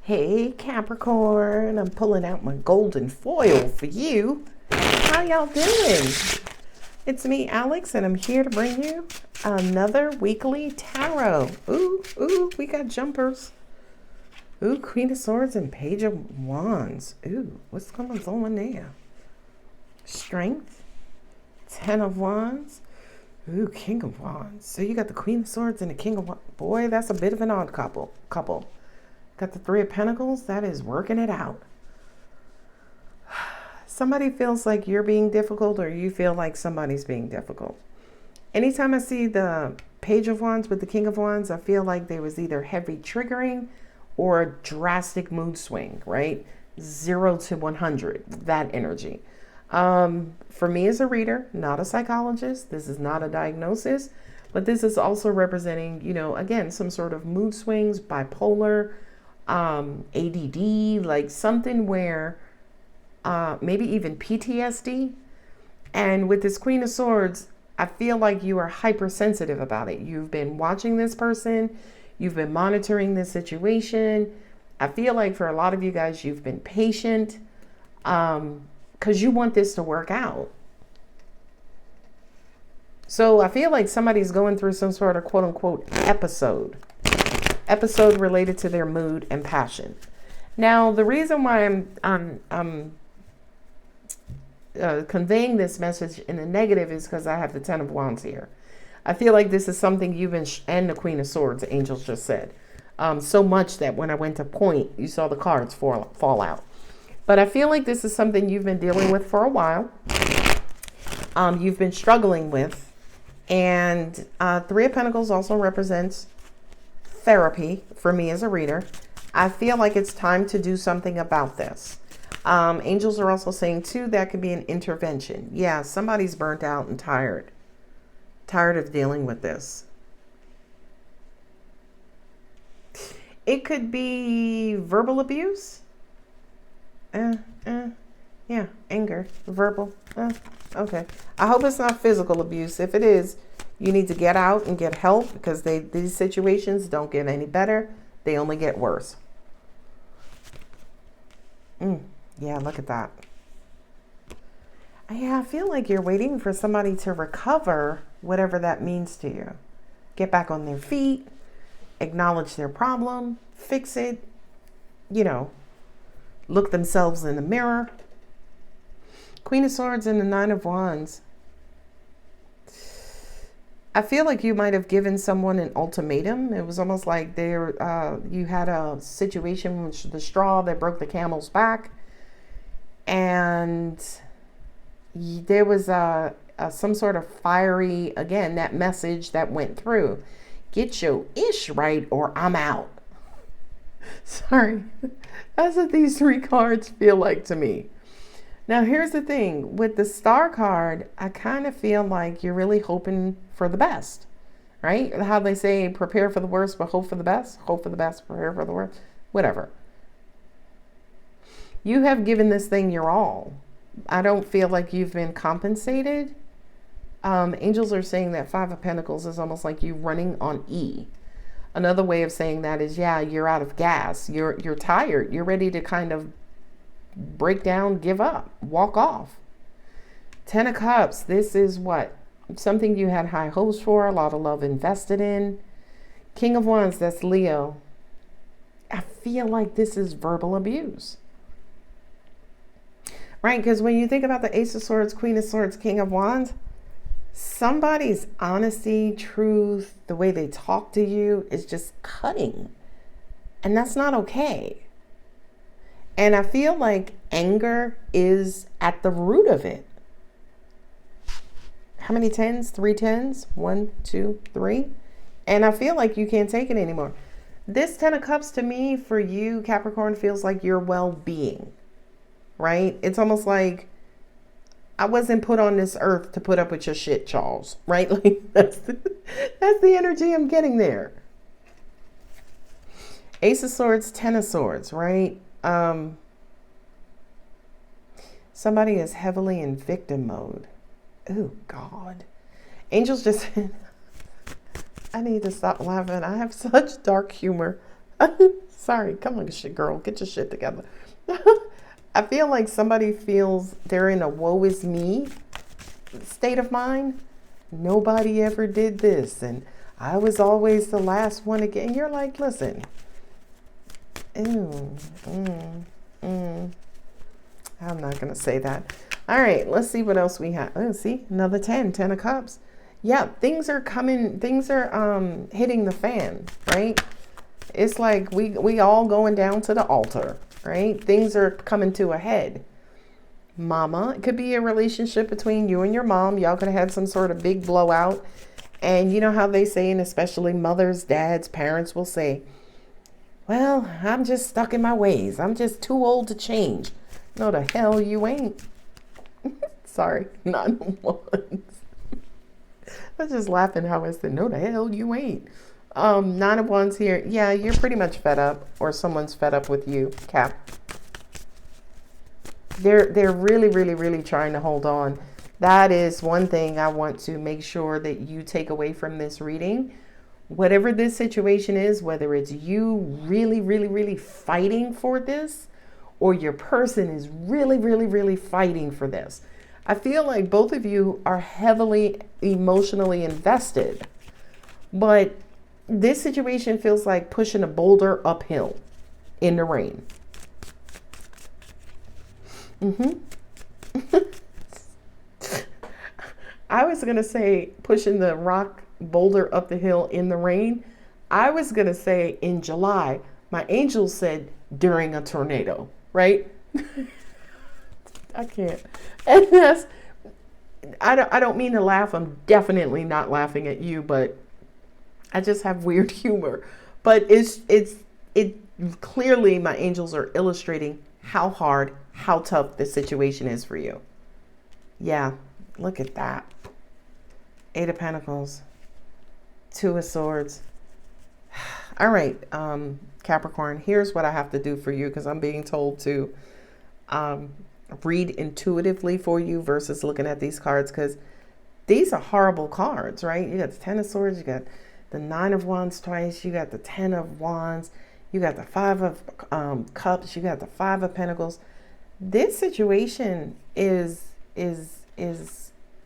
Hey Capricorn, I'm pulling out my golden foil for you. How y'all doing? It's me, Alex, and I'm here to bring you another weekly tarot. Ooh, we got jumpers. Ooh, Queen of Swords and Page of Wands. Ooh, what's going on there? Strength, Ten of Wands. Ooh, King of Wands. So you got the Queen of Swords and the King of Wands. Boy, that's a bit of an odd couple. Got the Three of Pentacles. That is working it out. Somebody feels like you're being difficult, or you feel like somebody's being difficult. Anytime I see the Page of Wands with the King of Wands, I feel like there was either heavy triggering or a drastic mood swing, right? 0 to 100, that energy. For me as a reader, not a psychologist, this is not a diagnosis, but this is also representing, again, some sort of mood swings, bipolar, ADD, like something where maybe even PTSD. And with this Queen of Swords, I feel like you are hypersensitive about it. You've been watching this person. You've been monitoring this situation. I feel like for a lot of you guys, you've been patient because you want this to work out. So I feel like somebody's going through some sort of quote unquote episode related to their mood and passion. Now, the reason why I'm conveying this message in the negative is because I have the Ten of Wands here. I feel like this is something you've been, and the Queen of Swords, angels just said. So much that when I went to point, you saw the cards fall out. But I feel like this is something you've been dealing with for a while. You've been struggling with. And Three of Pentacles also represents therapy for me as a reader. I feel like it's time to do something about this. Angels are also saying too, that could be an intervention. Yeah, somebody's burnt out and tired of dealing with this. It could be verbal abuse. Yeah, anger, verbal. Okay. I hope it's not physical abuse. If it is, you need to get out and get help, because these situations don't get any better. They only get worse. Yeah, look at that. Yeah, I feel like you're waiting for somebody to recover, whatever that means to you. Get back on their feet, acknowledge their problem, fix it, look themselves in the mirror. Queen of Swords and the Nine of Wands. I feel like you might have given someone an ultimatum. It was almost like you had a situation with the straw that broke the camel's back. And there was some sort of fiery, again, that message that went through. Get your ish right or I'm out. Sorry. That's what these three cards feel like to me. Now, here's the thing. With the Star card, I kind of feel like you're really hoping for the best, right? How they say, prepare for the worst, but hope for the best. Hope for the best, prepare for the worst. Whatever. You have given this thing your all. I don't feel like you've been compensated. Angels are saying that Five of Pentacles is almost like you running on E. Another way of saying that is, yeah, you're out of gas. You're tired. You're ready to kind of break down, give up, walk off. Ten of Cups. This is what? Something you had high hopes for, a lot of love invested in. King of Wands, that's Leo. I feel like this is verbal abuse. Right? Because when you think about the Ace of Swords, Queen of Swords, King of Wands, somebody's honesty, truth, the way they talk to you is just cutting. And that's not okay. And I feel like anger is at the root of it. How many tens? 3 tens? 1, 2, 3. And I feel like you can't take it anymore. This Ten of Cups to me, for you, Capricorn, feels like your well-being, right? It's almost like I wasn't put on this earth to put up with your shit, Charles, right? Like that's the energy I'm getting there. Ace of Swords, Ten of Swords, right? Somebody is heavily in victim mode. Oh, God. Angels just I need to stop laughing. I have such dark humor. Sorry, come on, shit, girl, get your shit together. I feel like somebody feels they're in a woe is me state of mind. Nobody ever did this, and I was always the last one to get. And you're like, listen, ew, I'm not gonna say that. All right, let's see what else we have. Oh, see, another 10 of cups. Yeah, things are coming. Things are hitting the fan, right? It's like we all going down to the altar, right? Things are coming to a head. Mama, it could be a relationship between you and your mom. Y'all could have had some sort of big blowout. And you know how they say, and especially mothers, dads, parents will say, well, I'm just stuck in my ways. I'm just too old to change. No, the hell you ain't. Sorry, 9 of Wands. I was just laughing how I said, no, the hell you ain't. 9 of Wands here. Yeah, you're pretty much fed up, or someone's fed up with you, Cap. They're really, really, really trying to hold on. That is one thing I want to make sure that you take away from this reading. Whatever this situation is, whether it's you really, really, really fighting for this, or your person is really, really, really fighting for this. I feel like both of you are heavily emotionally invested, but this situation feels like pushing a boulder uphill in the rain. I was going to say pushing the rock boulder up the hill in the rain. I was going to say in July. My angel said during a tornado, right? I can't. And that's, I don't mean to laugh. I'm definitely not laughing at you, but I just have weird humor. But it clearly my angels are illustrating how hard, how tough this situation is for you. Yeah, look at that. 8 of Pentacles, 2 of Swords. All right, Capricorn, here's what I have to do for you, because I'm being told to read intuitively for you versus looking at these cards, because these are horrible cards, right? You got the 10 of Swords, you got the 9 of Wands twice, you got the 10 of Wands, you got the 5 of Cups, you got the 5 of Pentacles. This situation is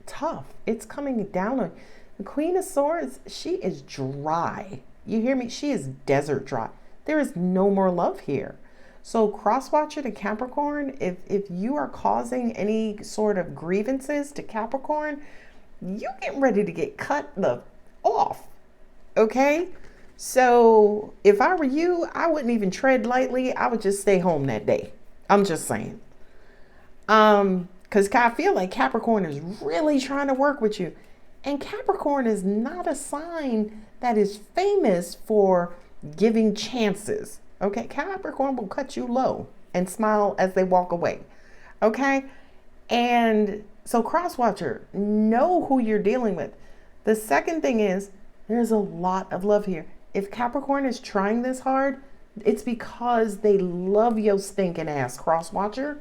tough. It's coming down on the Queen of Swords. She is dry. You hear me? She is desert dry. There is no more love here. So cross-watcher to Capricorn, if you are causing any sort of grievances to Capricorn, you get ready to get cut off. Okay? So if I were you, I wouldn't even tread lightly. I would just stay home that day. I'm just saying. Because I feel like Capricorn is really trying to work with you. And Capricorn is not a sign that is famous for giving chances. Okay, Capricorn will cut you low and smile as they walk away. Okay, and so cross-watcher, know who you're dealing with. The second thing is, there's a lot of love here. If Capricorn is trying this hard, it's because they love your stinking ass, cross-watcher.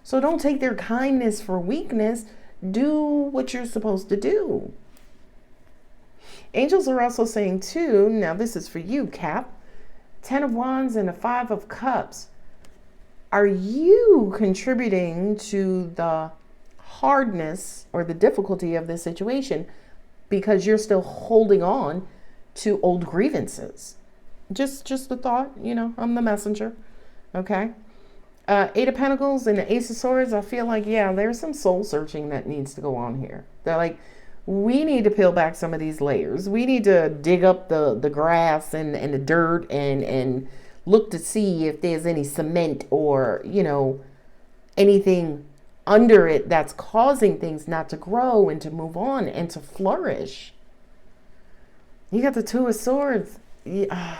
So don't take their kindness for weakness. Do what you're supposed to do. Angels are also saying too, now this is for you, Cap, 10 of Wands and a 5 of Cups. Are you contributing to the hardness or the difficulty of this situation because you're still holding on to old grievances? Just a thought, I'm the messenger. Okay. 8 of Pentacles and the Ace of Swords. I feel like, yeah, there's some soul searching that needs to go on here. They're like, we need to peel back some of these layers. We need to dig up the grass and the dirt and look to see if there's any cement or, anything under it that's causing things not to grow and to move on and to flourish. You got the 2 of Swords. Yeah.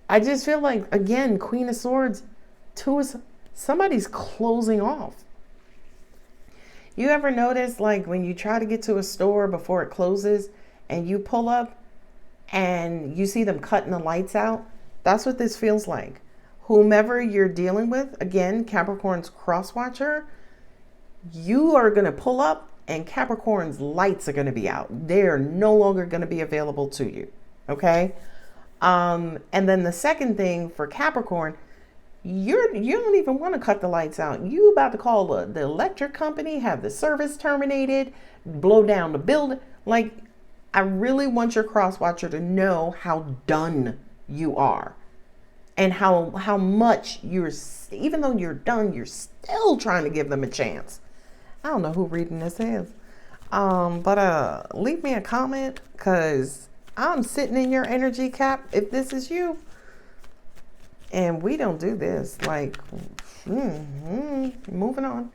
I just feel like, again, Queen of Swords, somebody's closing off. You ever notice, like, when you try to get to a store before it closes and you pull up and you see them cutting the lights out? That's what this feels like. Whomever you're dealing with, again, Capricorn's cross-watcher, you are going to pull up and Capricorn's lights are going to be out. They're no longer going to be available to you. Okay? And then the second thing for Capricorn, you don't even want to cut the lights out. You about to call the electric company, have the service terminated, blow down the building. Like, I really want your cross watcher to know how done you are, and how much even though you're done, you're still trying to give them a chance. I don't know who reading this is. But leave me a comment, because I'm sitting in your energy, Cap, if this is you. And we don't do this. Like, moving on.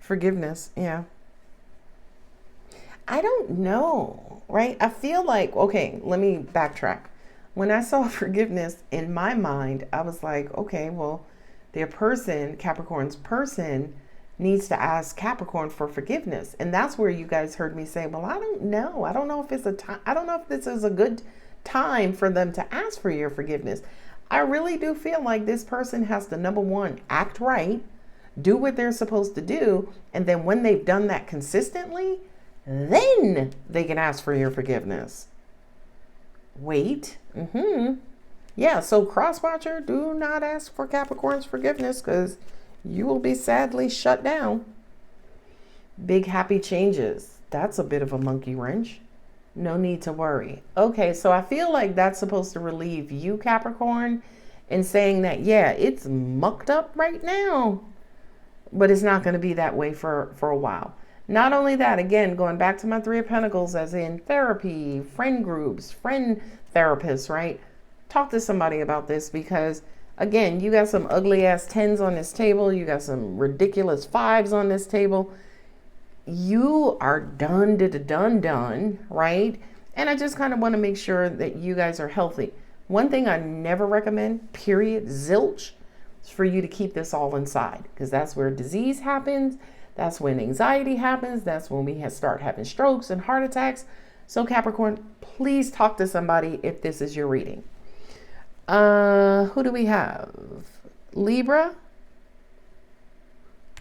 Forgiveness, yeah. I don't know, right? I feel like, okay, let me backtrack. When I saw forgiveness in my mind, I was like, okay, well, their person, Capricorn's person, needs to ask Capricorn for forgiveness. And that's where you guys heard me say, well, I don't know. I don't know if it's a time. I don't know if this is a good time for them to ask for your forgiveness. I really do feel like this person has to, number one, act right, do what they're supposed to do. And then when they've done that consistently, then they can ask for your forgiveness. Wait. Yeah, so crosswatcher, do not ask for Capricorn's forgiveness, because you will be sadly shut down. Big happy changes. That's a bit of a monkey wrench. No need to worry. Okay, so I feel like that's supposed to relieve you, Capricorn, in saying that, yeah, it's mucked up right now, but it's not going to be that way for a while. Not only that, again, going back to my Three of Pentacles, as in therapy, friend groups, friend therapists, right? Talk to somebody about this, because again, you got some ugly ass 10s on this table. You got some ridiculous 5s on this table. You are done, right? And I just kind of want to make sure that you guys are healthy. One thing I never recommend, period, zilch, is for you to keep this all inside, because that's where disease happens. That's when anxiety happens. That's when we start having strokes and heart attacks. So Capricorn, please talk to somebody if this is your reading. Who do we have? Libra,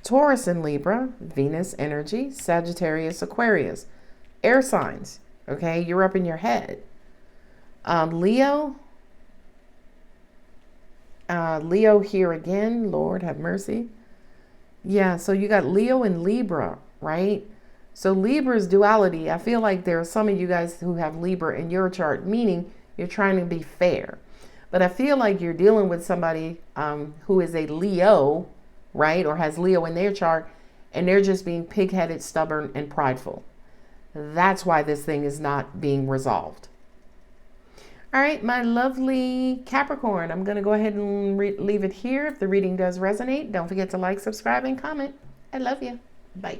Taurus and Libra, Venus energy, Sagittarius, Aquarius, air signs. Okay, you're up in your head. Leo here again. Lord have mercy. Yeah, so you got Leo and Libra, right? So Libra's duality. I feel like there are some of you guys who have Libra in your chart, meaning you're trying to be fair. But I feel like you're dealing with somebody who is a Leo, right? Or has Leo in their chart, and they're just being pig-headed, stubborn, and prideful. That's why this thing is not being resolved. All right, my lovely Capricorn, I'm going to go ahead and leave it here. If the reading does resonate, don't forget to like, subscribe, and comment. I love you. Bye.